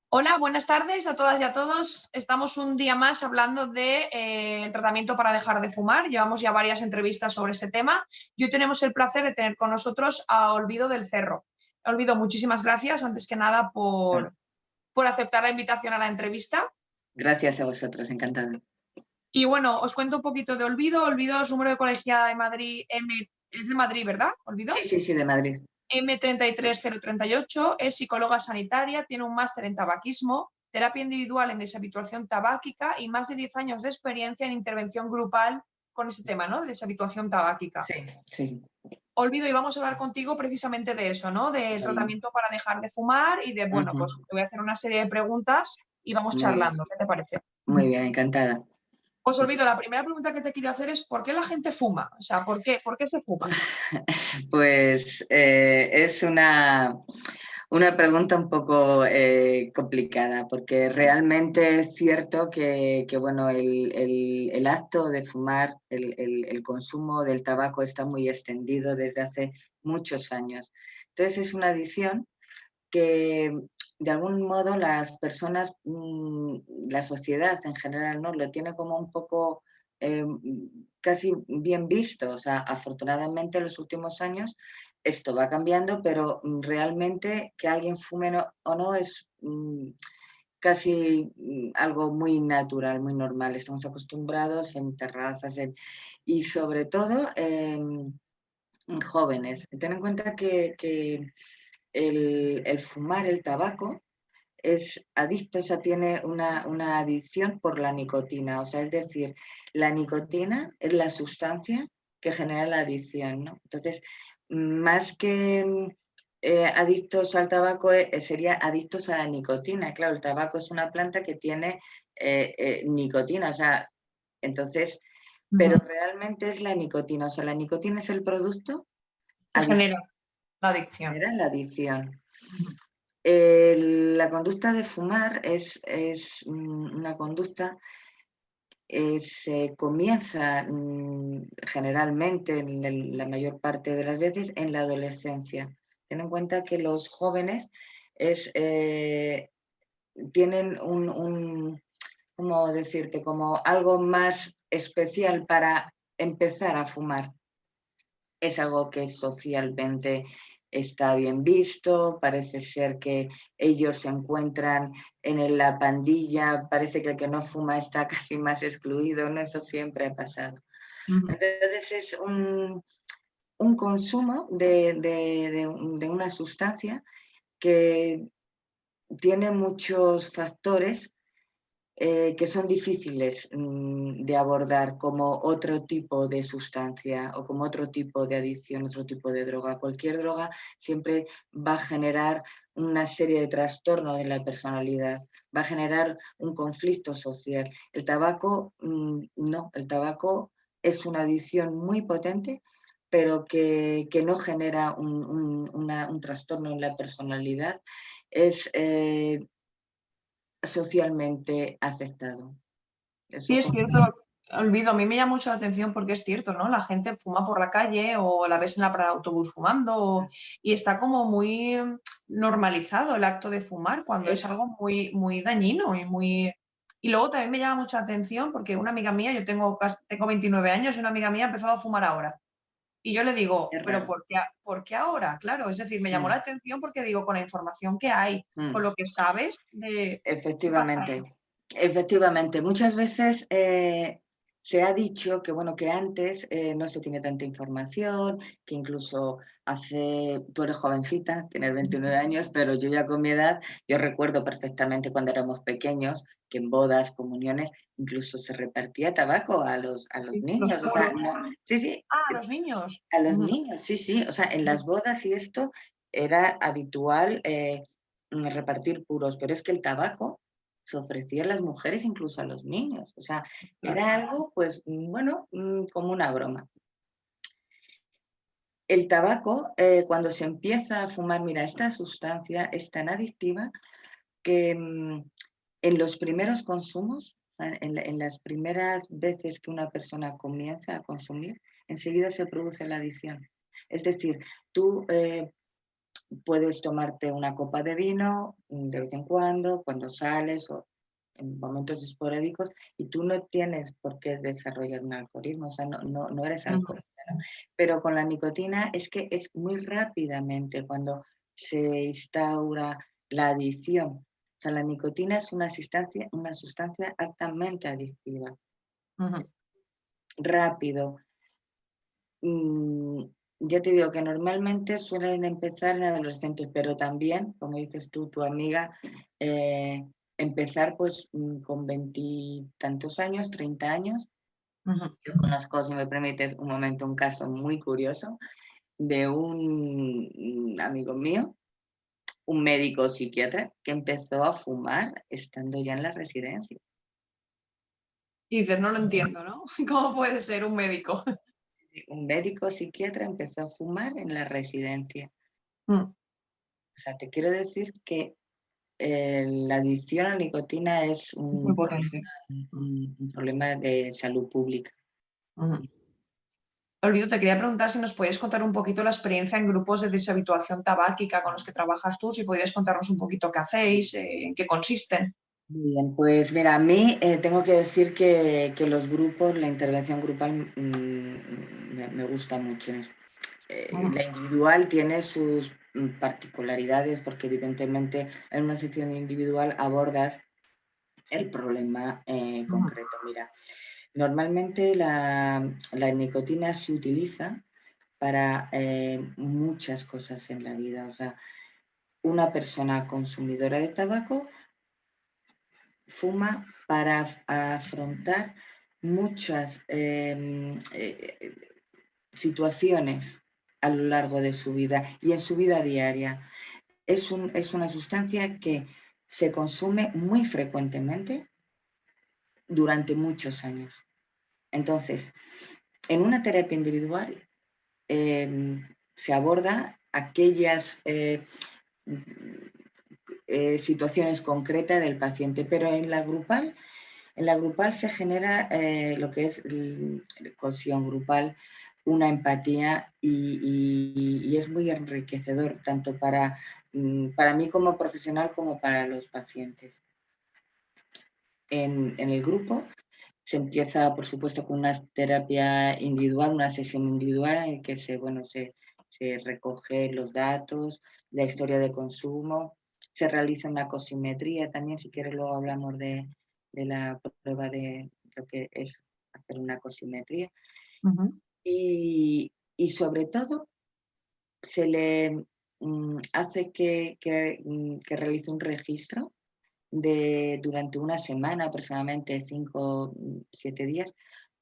Hola, buenas tardes a todas y a todos. Estamos un día más hablando de el tratamiento para dejar de fumar. Llevamos ya varias entrevistas sobre ese tema y hoy tenemos el placer de tener con nosotros a Olvido del Cerro. Olvido, muchísimas gracias antes que nada Ah, por aceptar la invitación a la entrevista. gracias a vosotros, encantada. Y bueno, os cuento un poquito de Olvido. Olvido es número de colegiada de Madrid, es de Madrid, ¿verdad? Sí, Olvido. sí, sí, de Madrid. M33038, es psicóloga sanitaria, tiene un máster en tabaquismo, terapia individual en deshabituación tabáquica y más de 10 años de experiencia en intervención grupal con ese tema, ¿no? De deshabituación tabáquica. Sí, sí, Olvido, y vamos a hablar contigo precisamente de eso, ¿no? Del vale. tratamiento para dejar de fumar y de, bueno, pues Ujú. te voy a hacer una serie de preguntas y vamos Muy bien, charlando. ¿Qué te parece? muy bien, encantada. Pues Olvido, la primera pregunta que te quiero hacer es ¿por qué la gente fuma? O sea, por qué se fuma? Pues es una pregunta un poco complicada, porque realmente es cierto que, bueno, el acto de fumar, el consumo del tabaco está muy extendido desde hace muchos años. Entonces es una adicción que de algún modo las personas, la sociedad en general, ¿no? Lo tiene como un poco casi bien visto. O sea, afortunadamente en los últimos años esto va cambiando, pero realmente que alguien fume o no es casi algo muy natural, muy normal. Estamos acostumbrados en terrazas y sobre todo en jóvenes. Ten en cuenta que el fumar, el tabaco, es adicto, o sea, tiene una adicción por la nicotina. O sea, es decir, la nicotina es la sustancia que genera la adicción, ¿no? Entonces, más que adictos al tabaco, sería adictos a la nicotina. Claro, el tabaco es una planta que tiene nicotina, o sea, entonces, pero Ujú. realmente es la nicotina, o sea, la nicotina es el producto Que genera la adicción. genera la adicción. Ujú. La conducta de fumar es una conducta, se comienza generalmente, la mayor parte de las veces, en la adolescencia. Ten en cuenta que los jóvenes es, tienen ¿cómo decirte? Como algo más especial para empezar a fumar. Es algo que socialmente está bien visto, parece ser que ellos se encuentran la pandilla, parece que el que no fuma está casi más excluido, ¿no? Eso siempre ha pasado. Ujú. Entonces es un consumo de una sustancia que tiene muchos factores que son difíciles de abordar como otro tipo de sustancia o como otro tipo de adicción, otro tipo de droga. Cualquier droga siempre va a generar una serie de trastornos en la personalidad, va a generar un conflicto social. El tabaco, no, el tabaco es una adicción muy potente, pero que no genera un trastorno en la personalidad. Es socialmente aceptado. Sí, Eso es como cierto. Olvido, a mí me llama mucho la atención porque es cierto, ¿no? La gente fuma por la calle o la ves en la parada de autobús fumando y está como muy normalizado el acto de fumar cuando es es, algo muy, muy dañino y muy... Y luego también me llama mucha atención porque una amiga mía, yo tengo 29 años y una amiga mía ha empezado a fumar ahora. Y yo le digo, es ¿pero raro. por qué ahora? Claro, es decir, me llamó la Mm, atención porque digo, con la información que hay, con mm. lo que sabes, de... ¿qué pasa Efectivamente, ahí? efectivamente. Muchas veces se ha dicho que, bueno, que antes no se tiene tanta información, que incluso tú eres jovencita, tienes 29 años, pero yo ya con mi edad, yo recuerdo perfectamente cuando éramos pequeños que en bodas, comuniones, incluso se repartía tabaco a los Sí, los niños. O sea, puros. sí, sí, Ah, los niños. a los Ujú. niños, sí, sí. O sea, en las bodas y esto era habitual repartir puros, pero es que el tabaco se ofrecía a las mujeres, incluso a los niños. O sea, Claro. era algo, pues, bueno, como una broma. El tabaco, cuando se empieza a fumar, mira, esta sustancia es tan adictiva que en los primeros consumos, en las primeras veces que una persona comienza a consumir, enseguida se produce la adicción. Es decir, tú puedes tomarte una copa de vino de vez en cuando sales o en momentos esporádicos, y tú no tienes por qué desarrollar un alcoholismo, o sea, no eres alcohólica, ¿no? Pero con la nicotina es que es muy rápidamente cuando se instaura la adicción. O sea, la nicotina es una sustancia altamente adictiva. Rápido. Ya te digo que normalmente suelen empezar en adolescentes, pero también, como dices tú, tu amiga, empezar pues con 20 años, 30 años. Yo conozco, si me permites, un momento, un caso muy curioso de un amigo mío, un médico psiquiatra, que empezó a fumar estando ya en la residencia. Y dices, no lo entiendo, ¿no? ¿Cómo puede ser un médico? Un médico psiquiatra empezó a fumar en la residencia. O sea, te quiero decir que la adicción a la nicotina es Muy potente. un problema de salud pública. Olvido, te quería preguntar si nos podías contar un poquito la experiencia en grupos de deshabituación tabáquica con los que trabajas tú, si podrías contarnos un poquito qué hacéis, en qué consisten. Muy bien, pues mira, a mí tengo que decir que los grupos, la intervención grupal me gusta mucho. La individual tiene sus particularidades porque evidentemente en una sesión individual abordas el problema concreto. Mira, normalmente la nicotina se utiliza para muchas cosas en la vida. O sea, una persona consumidora de tabaco fuma para afrontar muchas situaciones a lo largo de su vida y en su vida diaria. Es una sustancia que se consume muy frecuentemente durante muchos años. Entonces, en una terapia individual se aborda aquellas situaciones concretas del paciente, pero en la grupal se genera lo que es cohesión grupal, una empatía y es muy enriquecedor tanto para mí como profesional como para los pacientes. En el grupo se empieza, por supuesto, con una terapia individual, una sesión individual en la que se recoge los datos, la historia de consumo, se realiza una cosimetría también, si quieres luego hablamos de la prueba de lo que es hacer una cosimetría. Y sobre todo se le hace que realice un registro durante una semana, aproximadamente 5 o 7 días,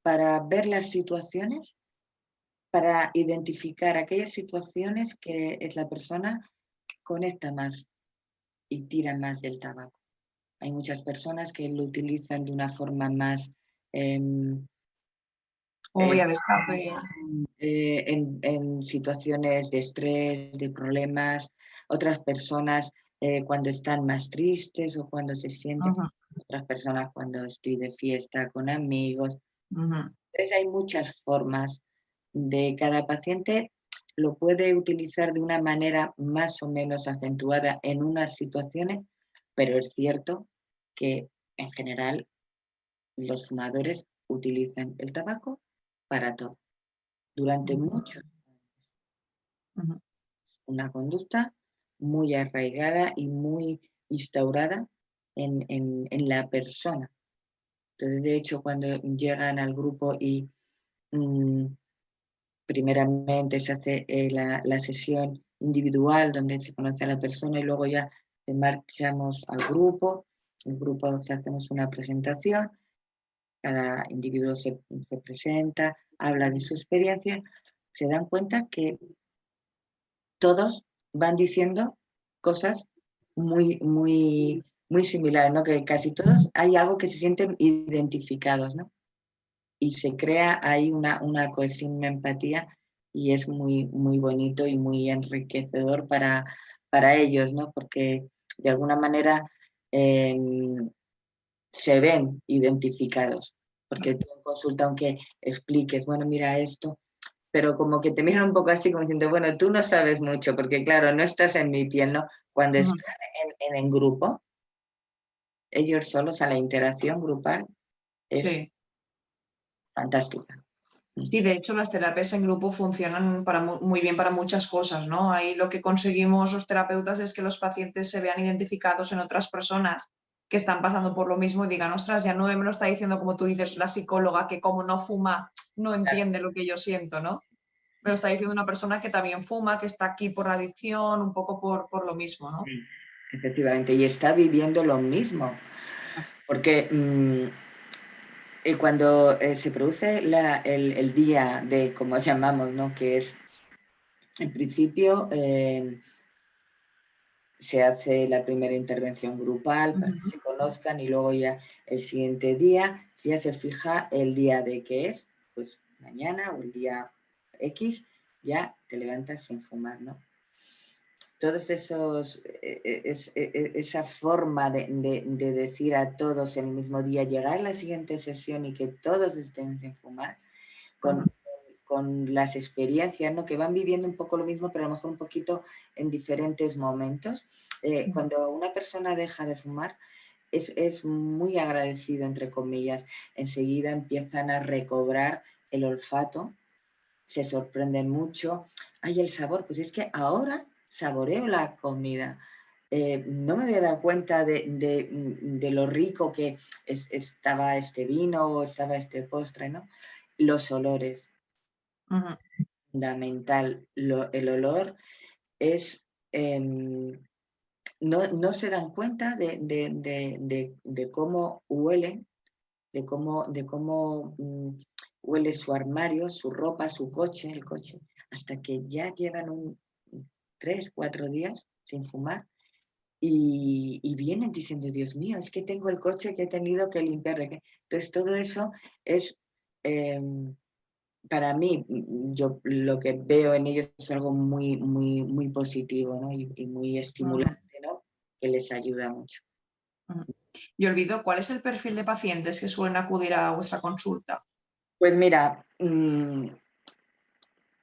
para ver las situaciones, para identificar aquellas situaciones que es la persona conecta más y tira más del tabaco. Hay muchas personas que lo utilizan de una forma más Como vía de escape. en situaciones de estrés, de problemas. Otras personas cuando están más tristes o cuando se sienten. Otras personas cuando estoy de fiesta con amigos. Entonces hay muchas formas de cada paciente. Lo puede utilizar de una manera más o menos acentuada en unas situaciones, pero es cierto que en general los fumadores utilizan el tabaco para todo, durante muchos años. Una conducta muy arraigada y muy instaurada en la persona. Entonces, de hecho, cuando llegan al grupo y primeramente se hace la sesión individual donde se conoce a la persona y luego ya marchamos al grupo, el grupo se hacemos una presentación, cada individuo se presenta, habla de su experiencia, se dan cuenta que todos van diciendo cosas muy, muy, muy similares, ¿no? Que casi todos hay algo que se sienten identificados, ¿no? Y se crea ahí una cohesión, una empatía, y es muy, muy bonito y muy enriquecedor para ellos, ¿no? Porque de alguna manera se ven identificados, porque tú en consulta, aunque expliques, bueno, mira esto, pero como que te miran un poco así, como diciendo, bueno, tú no sabes mucho, porque claro, no estás en mi piel, ¿no? Cuando Ujú. están en grupo, ellos solos, a la interacción grupal, es Sí. fantástica. Sí, de hecho las terapias en grupo funcionan muy bien para muchas cosas, ¿no? Ahí lo que conseguimos los terapeutas es que los pacientes se vean identificados en otras personas que están pasando por lo mismo y digan, ostras, ya no me lo está diciendo como tú dices, la psicóloga que como no fuma no entiende lo que yo siento, ¿no? Me lo está diciendo una persona que también fuma, que está aquí por adicción, un poco por lo mismo, ¿no? Sí, efectivamente, y está viviendo lo mismo, porque cuando se produce el día de, como llamamos, ¿no? Que es, en principio, se hace la primera intervención grupal para que Ujú. se conozcan y luego ya el siguiente día ya se fija el día de que es, pues mañana o el día X, ya te levantas sin fumar, ¿no? Todos esos, esa forma de decir a todos en el mismo día, llegar a la siguiente sesión y que todos estén sin fumar, Ujú. con las experiencias, ¿no? Que van viviendo un poco lo mismo, pero a lo mejor un poquito en diferentes momentos. Ujú. Cuando una persona deja de fumar, es muy agradecido, entre comillas. Enseguida empiezan a recobrar el olfato, se sorprenden mucho. Ay, el sabor, pues es que ahora saboreo la comida. No me había dado cuenta de lo rico que estaba este vino o estaba este postre, ¿no? Los olores, Ujú. fundamental. El olor es, no se dan cuenta de cómo huelen, de cómo huele su armario, su ropa, su coche, el coche, hasta que ya llevan 3, 4 días sin fumar y vienen diciendo, Dios mío, es que tengo el coche que he tenido que limpiar. Entonces, todo eso es, para mí, yo lo que veo en ellos es algo muy, muy, muy positivo, ¿no? Y muy Ujú. estimulante, ¿no? Que les ayuda mucho. Ujú. Y olvido, ¿cuál es el perfil de pacientes que suelen acudir a vuestra consulta? Pues mira,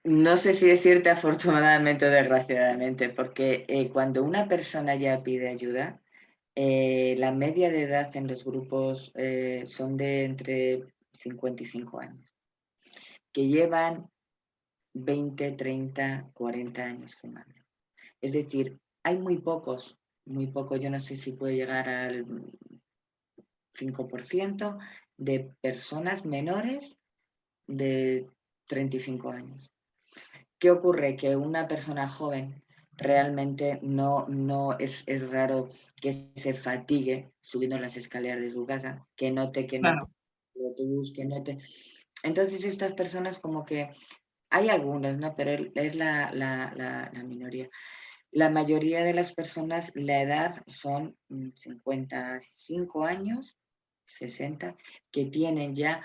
no sé si decirte afortunadamente o desgraciadamente, porque cuando una persona ya pide ayuda, la media de edad en los grupos son de entre 55 años, que llevan 20, 30, 40 años fumando. Es decir, hay muy pocos, yo no sé si puede llegar al 5% de personas menores de 35 años. ¿Qué ocurre? Que una persona joven realmente no es raro que se fatigue subiendo las escaleras de su casa, que note que no Claro. puede ir al autobús, que note. Entonces estas personas como que hay algunas, ¿no? Pero es la minoría. La mayoría de las personas, la edad son 55 años, 60, que tienen ya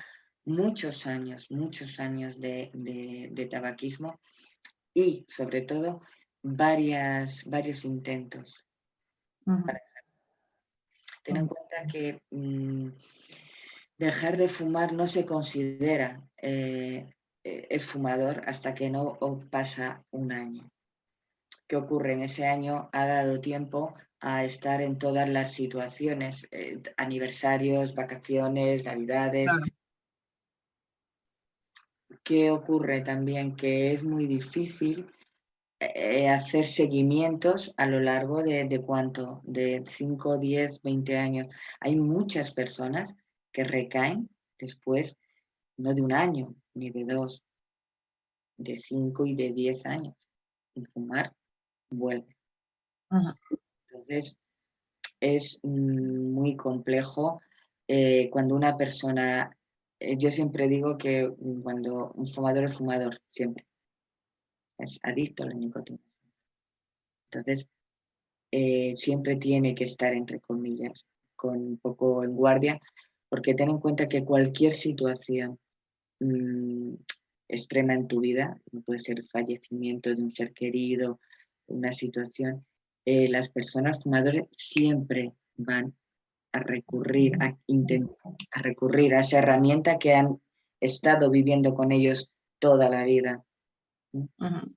muchos años de tabaquismo y sobre todo varios intentos. Ujú. Ten en Ujú. cuenta que dejar de fumar no se considera es fumador hasta que no pasa un año. ¿Qué ocurre? En ese año ha dado tiempo a estar en todas las situaciones, aniversarios, vacaciones, navidades. Claro. ¿Qué ocurre también? Que es muy difícil hacer seguimientos a lo largo de cuánto, de 5, 10, 20 años. Hay muchas personas que recaen después, no de un año, ni de 2, de 5 y de 10 años. Y fumar vuelve. Ujú. Entonces, es muy complejo cuando una persona, yo siempre digo que cuando un fumador es fumador, siempre, es adicto a la nicotina. Entonces, siempre tiene que estar, entre comillas, con un poco en guardia, porque ten en cuenta que cualquier situación mm, extrema en tu vida, no puede ser el fallecimiento de un ser querido, una situación, las personas fumadores siempre van a recurrir a esa herramienta que han estado viviendo con ellos toda la vida. Ujú.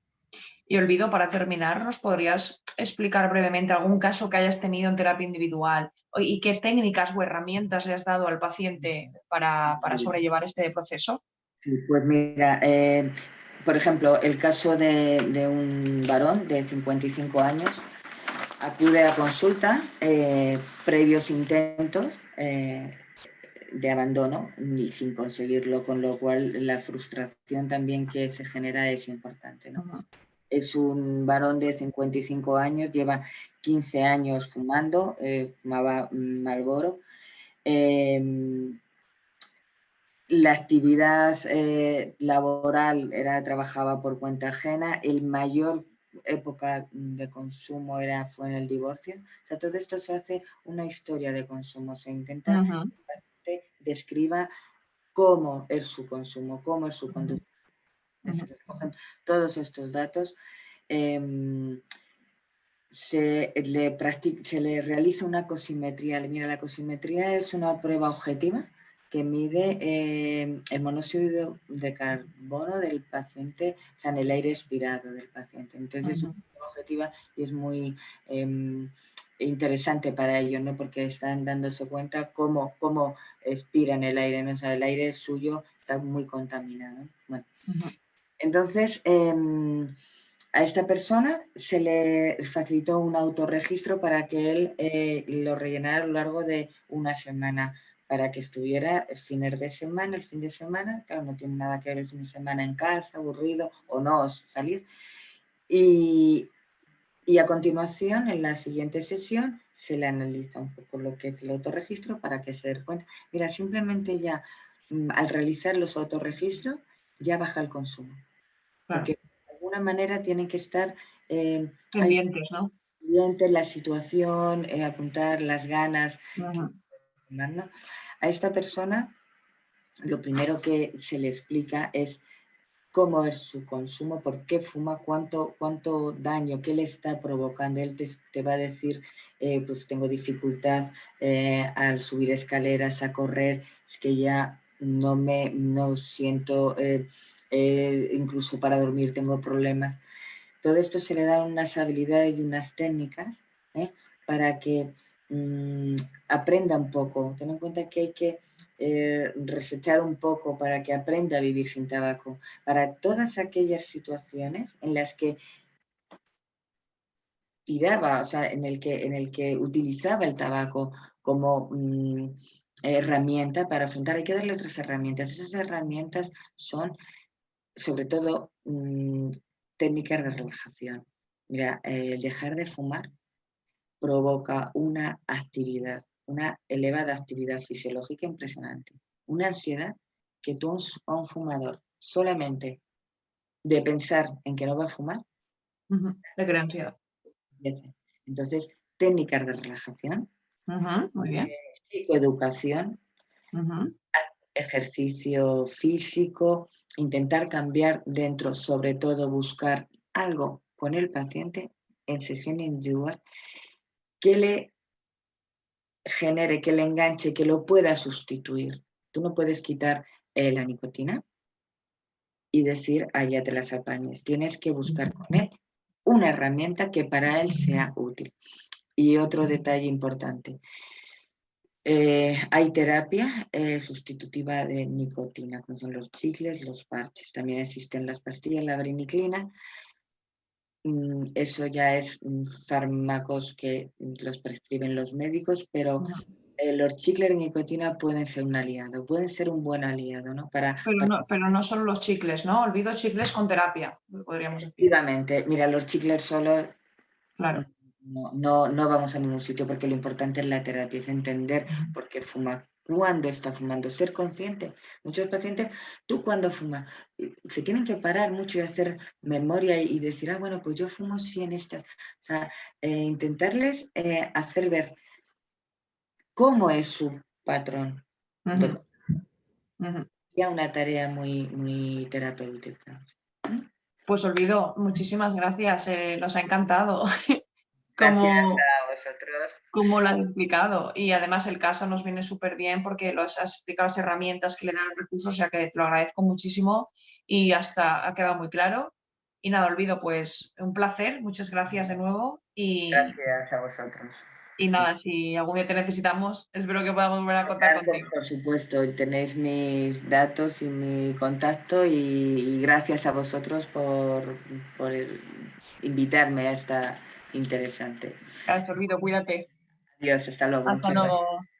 Y Olvido, para terminar, ¿nos podrías explicar brevemente algún caso que hayas tenido en terapia individual y qué técnicas o herramientas le has dado al paciente para sobrellevar este proceso? Sí, pues mira, por ejemplo, el caso de un varón de 55 años acude a consulta, previos intentos de abandono y sin conseguirlo, con lo cual la frustración también que se genera es importante, ¿no? Ujú. Es un varón de 55 años, lleva 15 años fumando, fumaba Marlboro. La actividad laboral trabajaba por cuenta ajena, el mayor época de consumo fue en el divorcio. O sea, todo esto se hace una historia de consumo, se intenta que Ujú. el paciente describa cómo es su consumo, cómo es su conducta. Se Ujú. recogen todos estos datos. Se le realiza una cosimetría. Mira, la cosimetría es una prueba objetiva que mide el monóxido de carbono del paciente, o sea, en el aire expirado del paciente. Entonces es una prueba objetiva y es muy interesante para ellos, ¿no? Porque están dándose cuenta cómo expiran el aire, ¿no? O sea, el aire suyo está muy contaminado. Bueno, Ujú. entonces, a esta persona se le facilitó un autorregistro para que él lo rellenara a lo largo de una semana, para que estuviera el fin de semana, claro, no tiene nada que ver el fin de semana en casa, aburrido o no salir. Y a continuación, en la siguiente sesión, se le analiza un poco lo que es el autorregistro para que se dé cuenta. Mira, simplemente ya al realizar los autorregistros, ya baja el consumo. Claro. Porque de alguna manera tienen que estar Pendientes, ¿no? pendientes la situación, apuntar las ganas, Ujú. ¿no? A esta persona lo primero que se le explica es cómo es su consumo, por qué fuma, cuánto daño, qué le está provocando. Él te va a decir, pues tengo dificultad al subir escaleras, a correr, es que ya no siento, incluso para dormir tengo problemas. Todo esto se le da unas habilidades y unas técnicas para que aprenda un poco. Ten en cuenta que hay que resetear un poco para que aprenda a vivir sin tabaco. Para todas aquellas situaciones en las que tiraba, o sea, en el que utilizaba el tabaco como herramienta para afrontar, hay que darle otras herramientas. Esas herramientas son, sobre todo, técnicas de relajación. Mira, el dejar de fumar provoca una actividad, una elevada actividad fisiológica impresionante, una ansiedad que tú a un fumador solamente de pensar en que no va a fumar, Ujú. De crea ansiedad. entonces técnicas de relajación, Ujú. Muy bien. psicoeducación, Ujú. ejercicio físico, intentar cambiar dentro, sobre todo buscar algo con el paciente en sesión individual que le genere, que le enganche, que lo pueda sustituir. Tú no puedes quitar la nicotina y decir, ah, ya te las apañes. Tienes que buscar con él una herramienta que para él sea útil. Y otro detalle importante, hay terapia sustitutiva de nicotina, como son los chicles, los parches. También existen las pastillas, la vareniclina. Eso ya es fármacos que los prescriben los médicos, pero Ujú. los chicles de nicotina pueden ser un aliado, pueden ser un buen aliado, ¿no? Pero no solo los chicles, ¿no? Olvido chicles con terapia, podríamos decir. Efectivamente, mira, los chicles solos Claro. no vamos a ningún sitio porque lo importante es la terapia, es entender por qué fuma, cuándo está fumando, ser consciente. Muchos pacientes, tú cuando fumas, se tienen que parar mucho y hacer memoria y decir, ah, bueno, pues yo fumo sí en estas. O sea, intentarles hacer ver cómo es su patrón. Ujú. Ujú. Ya una tarea muy terapéutica. Pues Olvido, muchísimas gracias, nos ha encantado Gracias cómo, a vosotros. cómo lo has explicado y además el caso nos viene súper bien porque lo has explicado las herramientas que le dan los recursos, o sea que te lo agradezco muchísimo y hasta ha quedado muy claro. Y nada, Olvido, pues un placer, muchas gracias de nuevo Gracias a vosotros. y nada, si algún día te necesitamos, espero que podamos volver a contar contigo. Por supuesto, tenéis mis datos y mi contacto y gracias a vosotros por invitarme a esta interesante. Gracias, Olvido, cuídate. Adiós, hasta luego. Hasta Muchas gracias. luego.